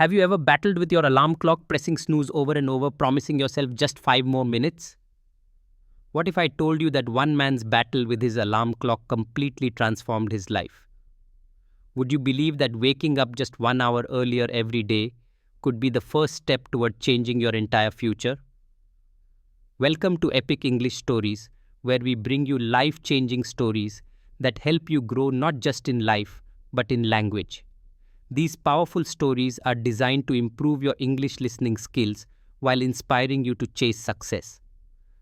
Have you ever battled with your alarm clock, pressing snooze over and over, promising yourself just 5 more minutes? What if I told you that one man's battle with his alarm clock completely transformed his life? Would you believe that waking up just 1 hour earlier every day could be the first step toward changing your entire future? Welcome to Epic English Stories, where we bring you life-changing stories that help you grow not just in life, but in language. These powerful stories are designed to improve your English listening skills while inspiring you to chase success.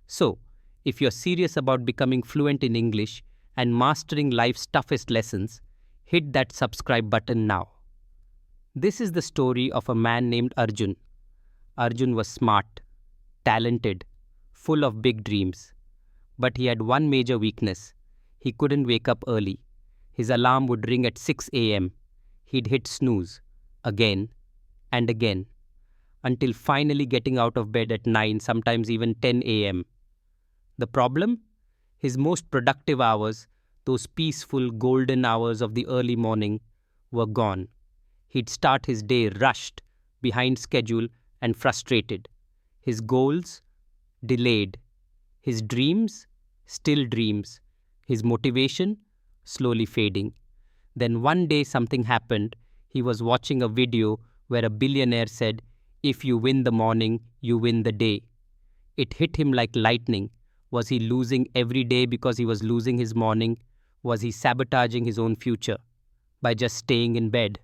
So, if you're serious about becoming fluent in English and mastering life's toughest lessons, hit that subscribe button now. This is the story of a man named Arjun. Arjun was smart, talented, full of big dreams. But he had one major weakness. He couldn't wake up early. His alarm would ring at 6 a.m. He'd hit snooze again and again until finally getting out of bed at 9, sometimes even 10 a.m. The problem? His most productive hours, those peaceful golden hours of the early morning, were gone. He'd start his day rushed, behind schedule and frustrated. His goals? Delayed. His dreams? Still dreams. His motivation? Slowly fading. Then one day something happened. He was watching a video where a billionaire said, "If you win the morning, you win the day." It hit him like lightning. Was he losing every day because he was losing his morning? Was he sabotaging his own future by just staying in bed?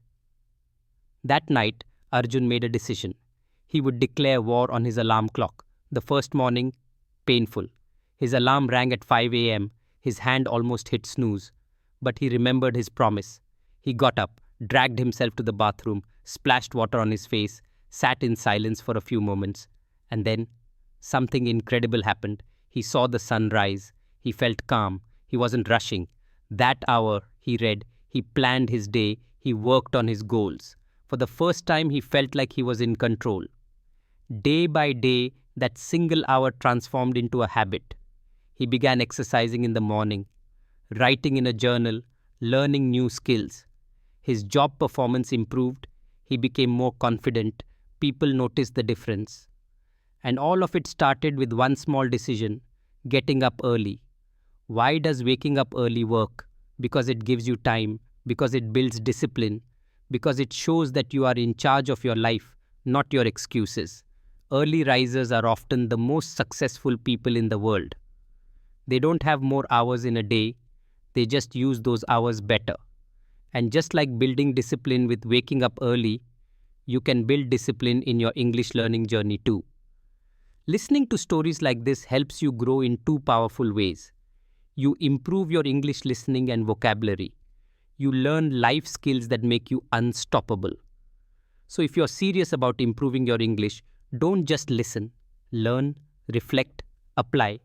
That night, Arjun made a decision. He would declare war on his alarm clock. The first morning, painful. His alarm rang at 5 a.m. His hand almost hit snooze. But he remembered his promise. He got up, dragged himself to the bathroom, splashed water on his face, sat in silence for a few moments. And then, something incredible happened. He saw the sun rise. He felt calm. He wasn't rushing. That hour, he read, he planned his day. He worked on his goals. For the first time, he felt like he was in control. Day by day, that single hour transformed into a habit. He began exercising in the morning, writing in a journal, learning new skills. His job performance improved. He became more confident. People noticed the difference. And all of it started with one small decision: getting up early. Why does waking up early work? Because it gives you time, because it builds discipline, because it shows that you are in charge of your life, not your excuses. Early risers are often the most successful people in the world. They don't have more hours in a day, they just use those hours better. And just like building discipline with waking up early, you can build discipline in your English learning journey too. Listening to stories like this helps you grow in two powerful ways. You improve your English listening and vocabulary. You learn life skills that make you unstoppable. So if you're serious about improving your English, don't just listen. Learn, reflect, apply.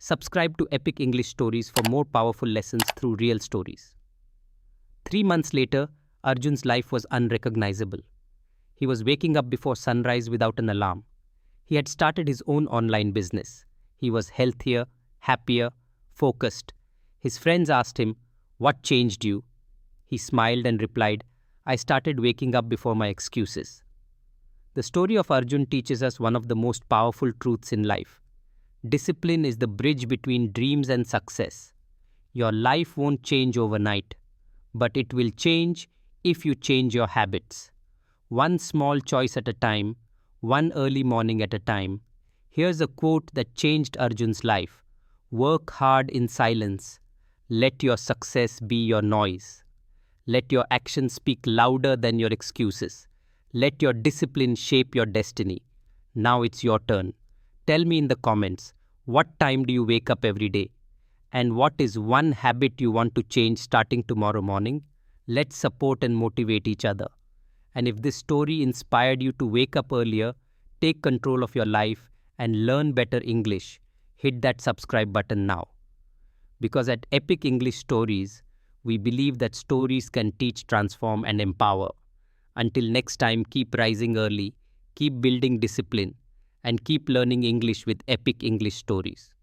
Subscribe to Epic English Stories for more powerful lessons through real stories. 3 months later, Arjun's life was unrecognizable. He was waking up before sunrise without an alarm. He had started his own online business. He was healthier, happier, focused. His friends asked him, "What changed you?" He smiled and replied, "I started waking up before my excuses." The story of Arjun teaches us one of the most powerful truths in life. Discipline is the bridge between dreams and success. Your life won't change overnight, but it will change if you change your habits. One small choice at a time, one early morning at a time. Here's a quote that changed Arjun's life. Work hard in silence. Let your success be your noise. Let your actions speak louder than your excuses. Let your discipline shape your destiny. Now it's your turn. Tell me in the comments, what time do you wake up every day? And what is one habit you want to change starting tomorrow morning? Let's support and motivate each other. And if this story inspired you to wake up earlier, take control of your life, and learn better English, hit that subscribe button now. Because at Epic English Stories, we believe that stories can teach, transform, and empower. Until next time, keep rising early, keep building discipline, and keep learning English with Epic English Stories.